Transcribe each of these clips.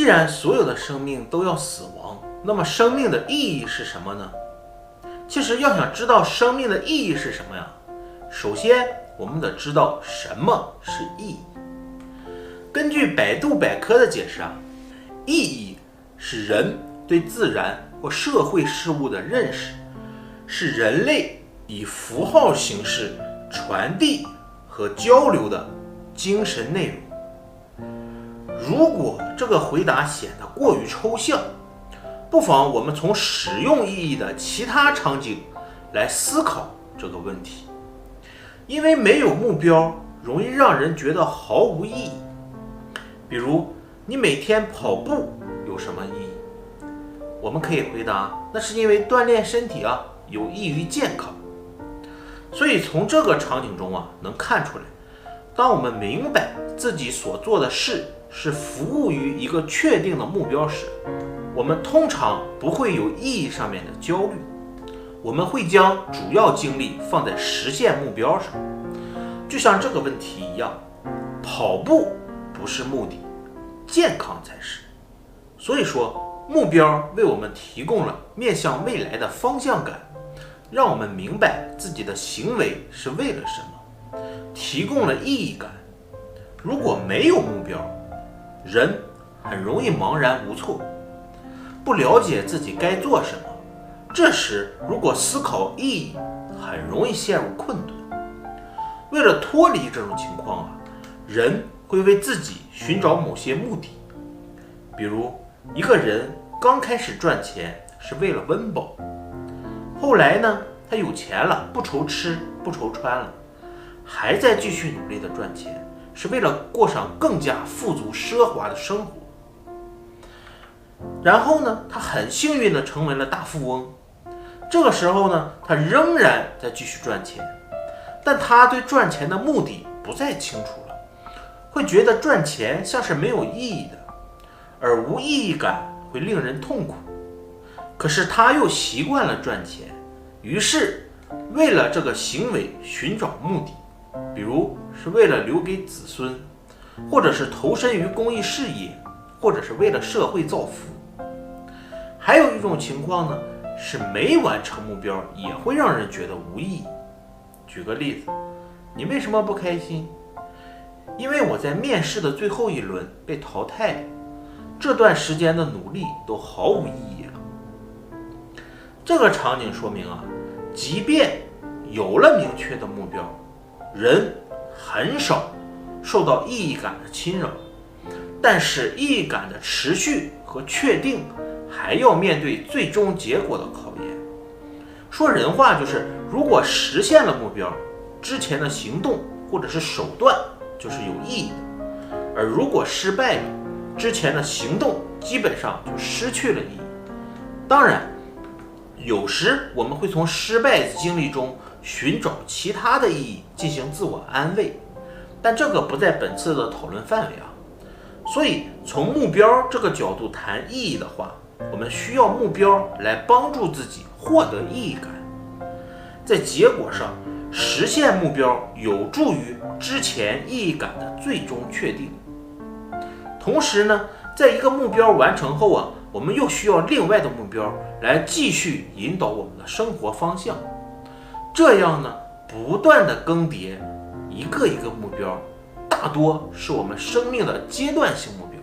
既然所有的生命都要死亡，那么生命的意义是什么呢？其实要想知道生命的意义是什么呀，首先我们得知道什么是意义。根据百度百科的解释啊，意义是人对自然或社会事物的认识，是人类以符号形式传递和交流的精神内容。如果这个回答显得过于抽象，不妨我们从使用意义的其他场景来思考这个问题。因为没有目标，容易让人觉得毫无意义。比如，你每天跑步有什么意义？我们可以回答，那是因为锻炼身体啊，有益于健康。所以从这个场景中啊，能看出来，当我们明白自己所做的事是服务于一个确定的目标时，我们通常不会有意义上面的焦虑，我们会将主要精力放在实现目标上。就像这个问题一样，跑步不是目的，健康才是。所以说，目标为我们提供了面向未来的方向感，让我们明白自己的行为是为了什么，提供了意义感。如果没有目标，人很容易茫然无措，不了解自己该做什么。这时如果思考意义，很容易陷入困顿。为了脱离这种情况啊，人会为自己寻找某些目的。比如，一个人刚开始赚钱是为了温饱，后来呢，他有钱了，不愁吃不愁穿了，还在继续努力的赚钱，是为了过上更加富足奢华的生活。然后呢，他很幸运的成为了大富翁。这个时候呢，他仍然在继续赚钱，但他对赚钱的目的不再清楚了，会觉得赚钱像是没有意义的，而无意义感会令人痛苦。可是他又习惯了赚钱，于是为了这个行为寻找目的，比如是为了留给子孙，或者是投身于公益事业，或者是为了社会造福。还有一种情况呢，是没完成目标也会让人觉得无意义。举个例子，你为什么不开心？因为我在面试的最后一轮被淘汰了，这段时间的努力都毫无意义了。这个场景说明啊，即便有了明确的目标，人很少受到意义感的侵扰，但是意义感的持续和确定还要面对最终结果的考验。说人话就是，如果实现了目标，之前的行动或者是手段就是有意义的，而如果失败了，之前的行动基本上就失去了意义。当然，有时我们会从失败经历中寻找其他的意义进行自我安慰，但这个不在本次的讨论范围啊。所以从目标这个角度谈意义的话，我们需要目标来帮助自己获得意义感。在结果上，实现目标有助于之前意义感的最终确定。同时呢，在一个目标完成后啊，我们又需要另外的目标来继续引导我们的生活方向。这样呢，不断的更迭一个一个目标，大多是我们生命的阶段性目标。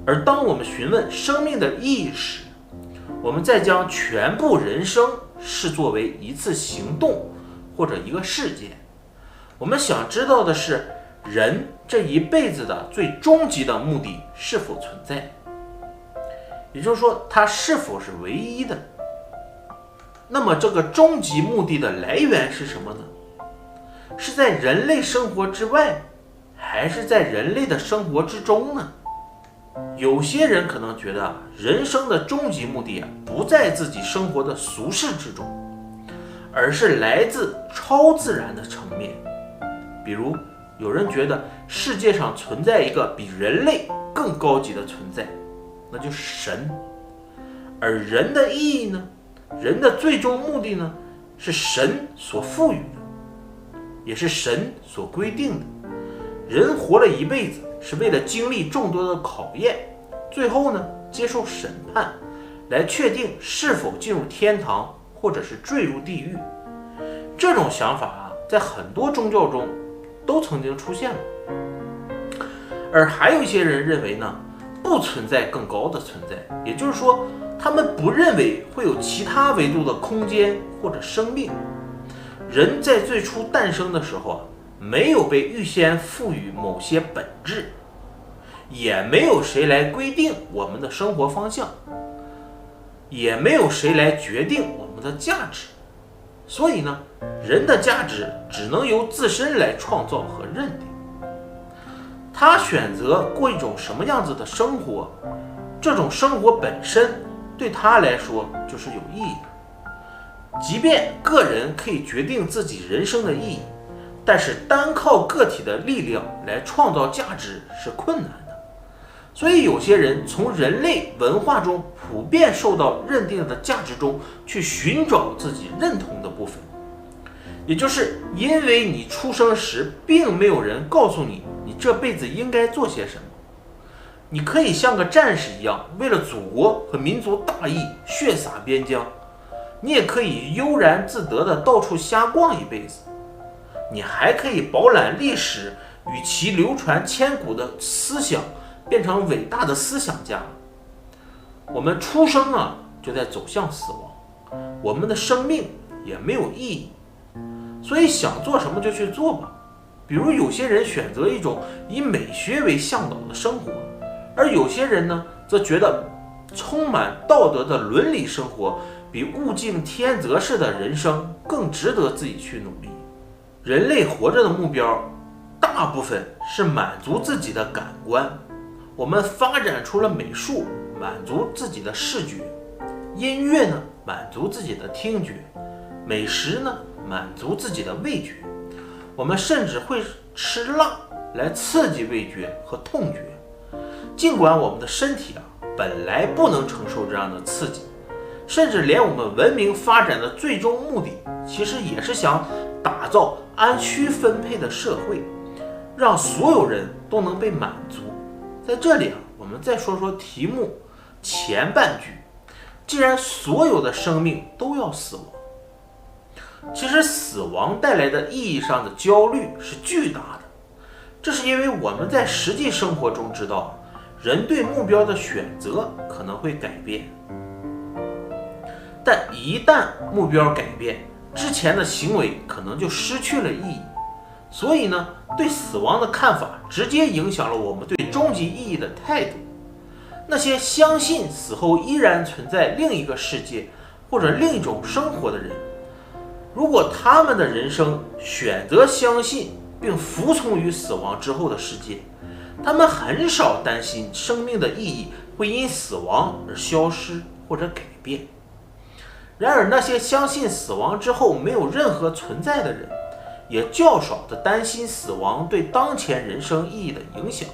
而当我们询问生命的意义时，我们再将全部人生视作为一次行动或者一个事件。我们想知道的是，人这一辈子的最终极的目的是否存在，也就是说，它是否是唯一的。那么这个终极目的的来源是什么呢？是在人类生活之外，还是在人类的生活之中呢？有些人可能觉得人生的终极目的不在自己生活的俗世之中，而是来自超自然的层面。比如有人觉得世界上存在一个比人类更高级的存在，那就是神。而人的意义呢？人的最终目的呢？是神所赋予的，也是神所规定的。人活了一辈子，是为了经历众多的考验，最后呢接受审判，来确定是否进入天堂或者是坠入地狱。这种想法在很多宗教中都曾经出现了。而还有一些人认为呢，不存在更高的存在，也就是说，他们不认为会有其他维度的空间或者生命。人在最初诞生的时候没有被预先赋予某些本质，也没有谁来规定我们的生活方向，也没有谁来决定我们的价值。所以呢，人的价值只能由自身来创造和认定。他选择过一种什么样子的生活，这种生活本身对他来说就是有意义的。即便个人可以决定自己人生的意义，但是单靠个体的力量来创造价值是困难的。所以有些人从人类文化中普遍受到认定的价值中去寻找自己认同的部分，也就是因为你出生时并没有人告诉你你这辈子应该做些什么，你可以像个战士一样为了祖国和民族大义血洒边疆，你也可以悠然自得的到处瞎逛一辈子，你还可以饱览历史，与其流传千古的思想变成伟大的思想家。我们出生就在走向死亡，我们的生命也没有意义，所以想做什么就去做吧。比如有些人选择一种以美学为向导的生活，而有些人呢则觉得充满道德的伦理生活比物竞天择式的人生更值得自己去努力。人类活着的目标大部分是满足自己的感官，我们发展出了美术，满足自己的视觉；音乐呢，满足自己的听觉；美食呢，满足自己的味觉。我们甚至会吃辣来刺激味觉和痛觉，尽管我们的身体本来不能承受这样的刺激，甚至连我们文明发展的最终目的，其实也是想打造按需分配的社会，让所有人都能被满足。在这里我们再说说题目前半句，既然所有的生命都要死亡，其实死亡带来的意义上的焦虑是巨大的。这是因为我们在实际生活中知道，人对目标的选择可能会改变，但一旦目标改变，之前的行为可能就失去了意义。所以呢，对死亡的看法直接影响了我们对终极意义的态度。那些相信死后依然存在另一个世界或者另一种生活的人，如果他们的人生选择相信并服从于死亡之后的世界，他们很少担心生命的意义会因死亡而消失或者改变。然而那些相信死亡之后没有任何存在的人，也较少地担心死亡对当前人生意义的影响，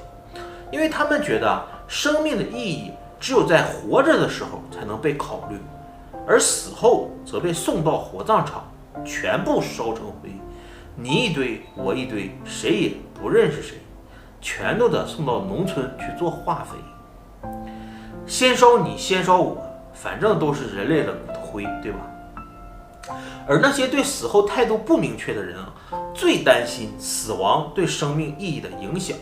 因为他们觉得生命的意义只有在活着的时候才能被考虑，而死后则被送到火葬场，全部烧成灰，你一堆我一堆，谁也不认识谁，全都得送到农村去做化肥，先烧你先烧我，反正都是人类的骨头灰，对吧？而那些对死后态度不明确的人最担心死亡对生命意义的影响，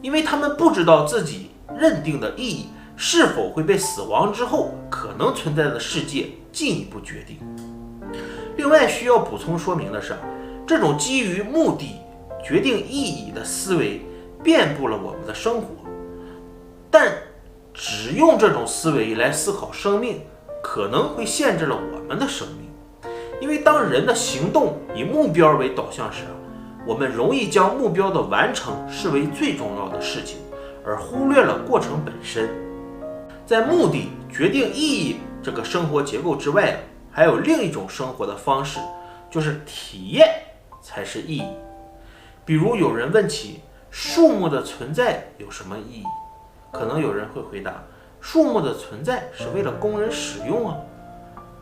因为他们不知道自己认定的意义是否会被死亡之后可能存在的世界进一步决定。另外需要补充说明的是，这种基于目的决定意义的思维遍布了我们的生活，但只用这种思维来思考生命，可能会限制了我们的生命。因为当人的行动以目标为导向时，我们容易将目标的完成视为最重要的事情，而忽略了过程本身。在目的决定意义这个生活结构之外，还有另一种生活的方式，就是体验才是意义。比如有人问起树木的存在有什么意义，可能有人会回答，树木的存在是为了供人使用啊。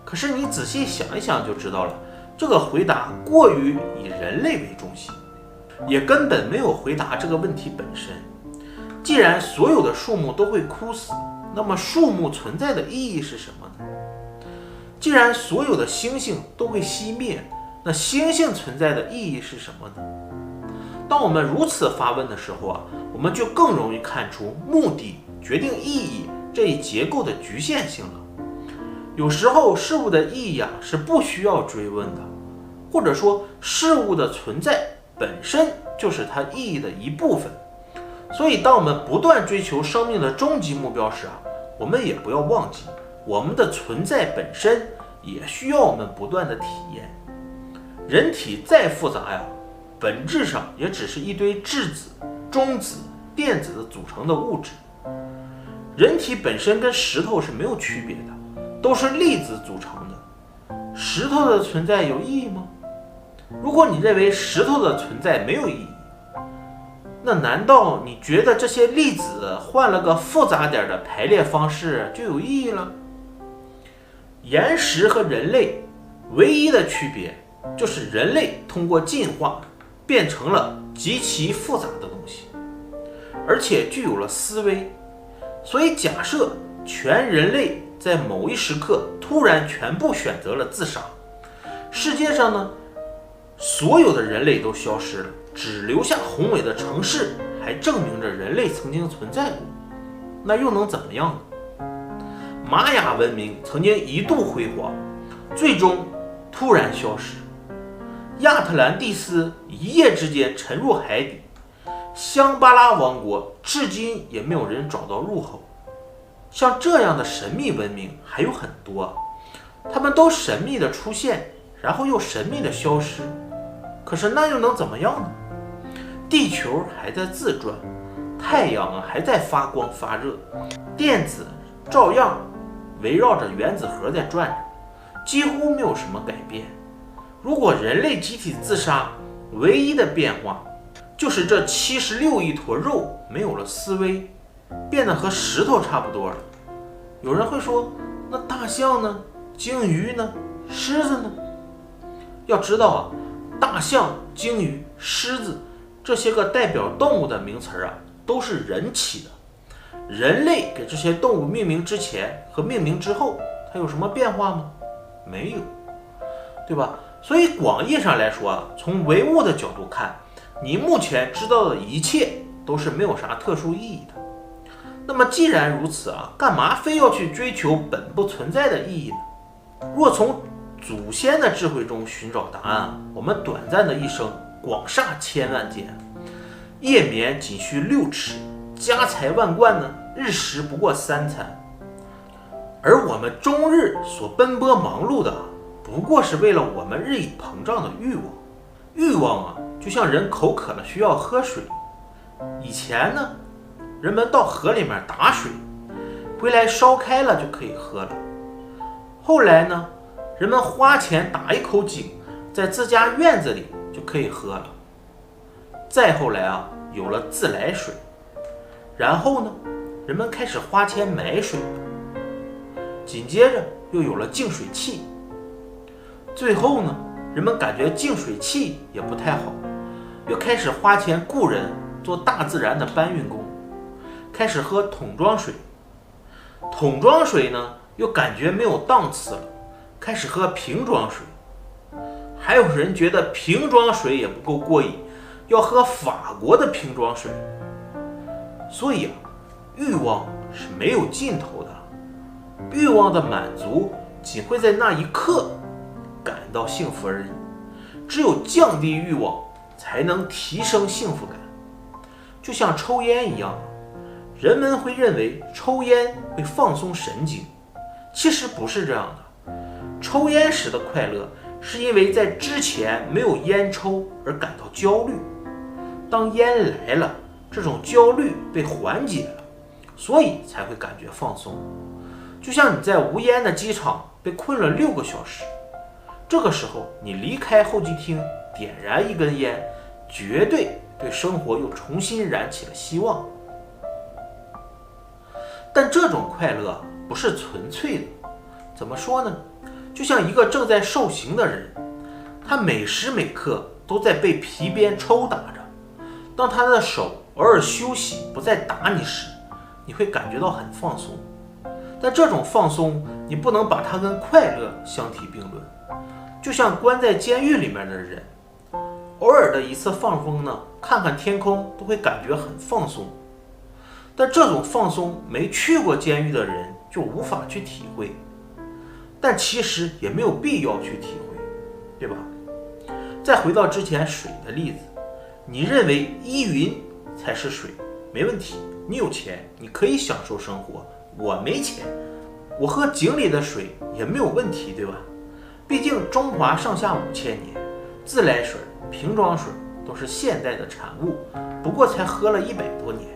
可是你仔细想一想就知道了，这个回答过于以人类为中心，也根本没有回答这个问题本身。既然所有的树木都会枯死，那么树木存在的意义是什么呢？既然所有的星星都会熄灭，那星星存在的意义是什么呢？当我们如此发问的时候啊，我们就更容易看出目的决定意义这一结构的局限性了。有时候事物的意义啊是不需要追问的，或者说事物的存在本身就是它意义的一部分。所以当我们不断追求生命的终极目标时啊，我们也不要忘记我们的存在本身也需要我们不断的体验。人体再复杂呀，本质上也只是一堆质子、中子、电子组成的物质。人体本身跟石头是没有区别的，都是粒子组成的。石头的存在有意义吗？如果你认为石头的存在没有意义，那难道你觉得这些粒子换了个复杂点的排列方式就有意义了？岩石和人类唯一的区别就是人类通过进化变成了极其复杂的东西，而且具有了思维。所以假设全人类在某一时刻突然全部选择了自杀，世界上呢所有的人类都消失了，只留下宏伟的城市，还证明着人类曾经存在过，那又能怎么样呢？玛雅文明曾经一度辉煌，最终突然消失。亚特兰蒂斯一夜之间沉入海底，香巴拉王国至今也没有人找到入口。像这样的神秘文明还有很多，他们都神秘的出现，然后又神秘的消失。可是那又能怎么样呢？地球还在自转，太阳还在发光发热，电子照样围绕着原子核在转着，几乎没有什么改变。如果人类集体自杀，唯一的变化就是这76亿坨肉没有了思维，变得和石头差不多了。有人会说，那大象呢？鲸鱼呢？狮子呢？要知道啊，大象、鲸鱼、狮子这些个代表动物的名词啊，都是人起的。人类给这些动物命名之前和命名之后，它有什么变化吗？没有，对吧？所以广义上来说啊，从唯物的角度看，你目前知道的一切都是没有啥特殊意义的。那么既然如此啊，干嘛非要去追求本不存在的意义呢？若从祖先的智慧中寻找答案，我们短暂的一生广厦千万间，夜眠仅需6尺，家财万贯呢，日食不过3餐。而我们终日所奔波忙碌的，不过是为了我们日益膨胀的欲望。欲望啊，就像人口渴了需要喝水。以前呢，人们到河里面打水，回来烧开了就可以喝了。后来呢，人们花钱打一口井，在自家院子里就可以喝了。再后来啊，有了自来水。然后呢，人们开始花钱买水了。紧接着又有了净水器。最后呢，人们感觉净水器也不太好，又开始花钱雇人做大自然的搬运工，开始喝桶装水。桶装水呢，又感觉没有档次了，开始喝瓶装水。还有人觉得瓶装水也不够过瘾，要喝法国的瓶装水。所以啊，欲望是没有尽头的，欲望的满足仅会在那一刻感到幸福而已。只有降低欲望，才能提升幸福感。就像抽烟一样，人们会认为抽烟会放松神经，其实不是这样的。抽烟时的快乐是因为在之前没有烟抽而感到焦虑，当烟来了，这种焦虑被缓解了，所以才会感觉放松。就像你在无烟的机场被困了6个小时，这个时候你离开候机厅，点燃一根烟，绝对对生活又重新燃起了希望。但这种快乐不是纯粹的，怎么说呢？就像一个正在受刑的人，他每时每刻都在被皮鞭抽打着，当他的手偶尔休息不再打你时，你会感觉到很放松。但这种放松，你不能把它跟快乐相提并论。就像关在监狱里面的人，偶尔的一次放风呢，看看天空都会感觉很放松。但这种放松，没去过监狱的人就无法去体会。但其实也没有必要去体会，对吧？再回到之前水的例子，你认为依云才是水，没问题，你有钱，你可以享受生活。我没钱，我喝井里的水也没有问题，对吧？毕竟中华上下5000年，自来水、瓶装水都是现代的产物，不过才喝了100多年。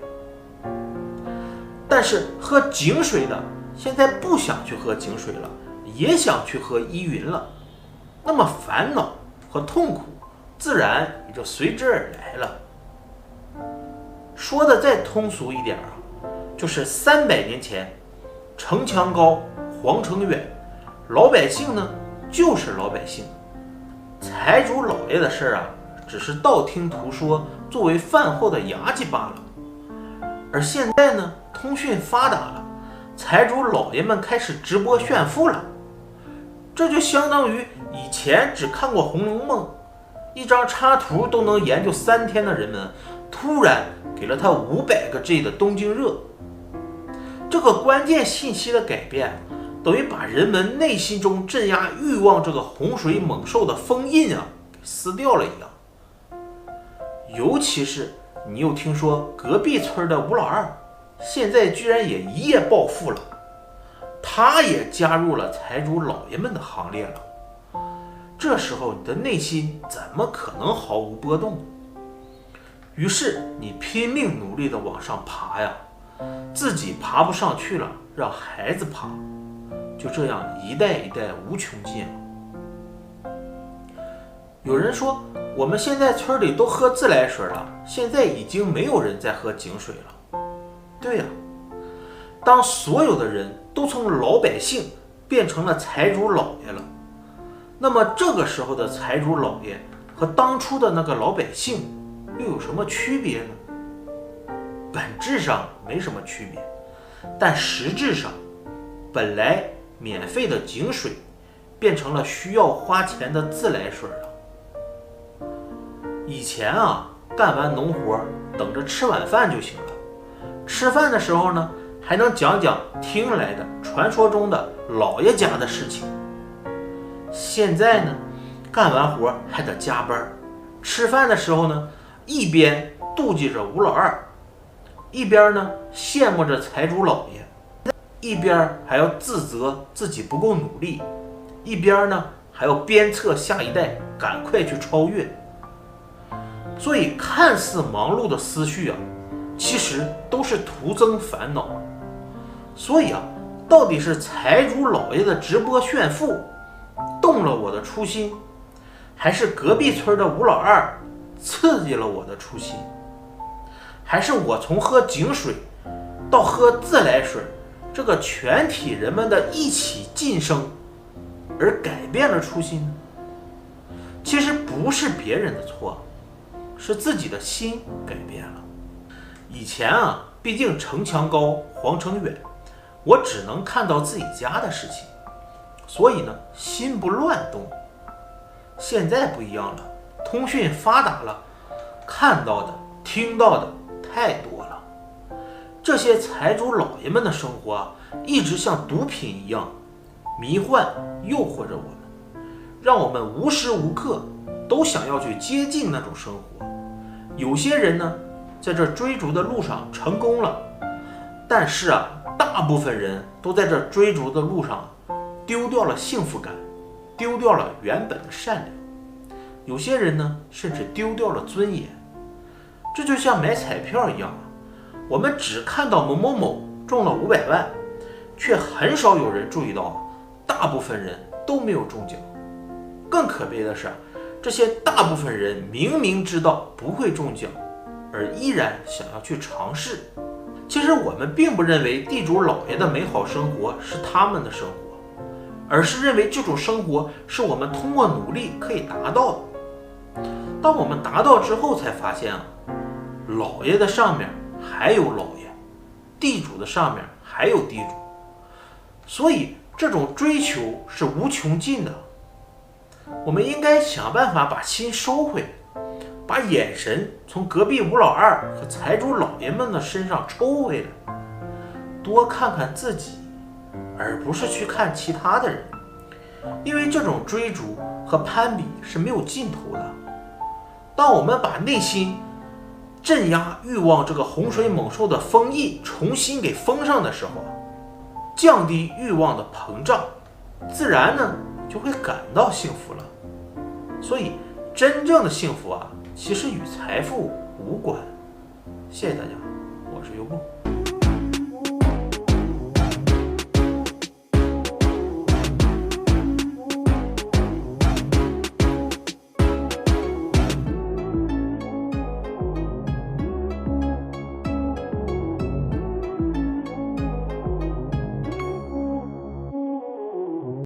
但是喝井水的现在不想去喝井水了，也想去喝依云了，那么烦恼和痛苦自然也就随之而来了。说的再通俗一点就是300年前，城墙高，皇城远，老百姓呢就是老百姓，财主老爷的事只是道听途说，作为饭后的牙祭罢了。而现在呢，通讯发达了，财主老爷们开始直播炫富了。这就相当于以前只看过《红楼梦》，一张插图都能研究3天的人们，突然给了他500个 G 的东京热。这个关键信息的改变，等于把人们内心中镇压欲望这个洪水猛兽的封印给撕掉了一样。尤其是你又听说隔壁村的吴老二现在居然也一夜暴富了，他也加入了财主老爷们的行列了。这时候你的内心怎么可能毫无波动？于是你拼命努力的往上爬呀，自己爬不上去了，让孩子爬，就这样一代一代无穷尽。有人说我们现在村里都喝自来水了，现在已经没有人在喝井水了。对呀，当所有的人都从老百姓变成了财主老爷了，那么这个时候的财主老爷和当初的那个老百姓又有什么区别呢？本质上没什么区别，但实质上，本来免费的井水变成了需要花钱的自来水了。以前干完农活等着吃晚饭就行了，吃饭的时候呢，还能讲讲听来的传说中的老爷家的事情。现在呢，干完活还得加班，吃饭的时候呢，一边妒忌着吴老二，一边呢羡慕着财主老爷，一边还要自责自己不够努力，一边呢还要鞭策下一代赶快去超越。所以看似忙碌的思绪其实都是徒增烦恼。所以到底是财主老爷的直播炫富动了我的初心，还是隔壁村的吴老二刺激了我的初心，还是我从喝井水到喝自来水这个全体人们的一起晋升而改变了初心呢？其实不是别人的错，是自己的心改变了。以前毕竟城墙高，皇城远，我只能看到自己家的事情，所以呢，心不乱动。现在不一样了，通讯发达了，看到的、听到的太多了。这些财主老爷们的生活一直像毒品一样迷幻诱惑着我们，让我们无时无刻都想要去接近那种生活。有些人呢，在这追逐的路上成功了，但是大部分人都在这追逐的路上丢掉了幸福感，丢掉了原本的善良。有些人呢，甚至丢掉了尊严。这就像买彩票一样，我们只看到某某某中了500万，却很少有人注意到大部分人都没有中奖。更可悲的是，这些大部分人明明知道不会中奖，而依然想要去尝试。其实我们并不认为地主老爷的美好生活是他们的生活，而是认为这种生活是我们通过努力可以达到的。当我们达到之后才发现老爷的上面还有老爷，地主的上面还有地主，所以这种追求是无穷尽的。我们应该想办法把心收回来，把眼神从隔壁吴老二和财主老爷们的身上抽回来，多看看自己，而不是去看其他的人。因为这种追逐和攀比是没有尽头的。当我们把内心镇压欲望这个洪水猛兽的封印重新给封上的时候，降低欲望的膨胀，自然呢就会感到幸福了。所以真正的幸福啊，其实与财富无关。谢谢大家，我是优步。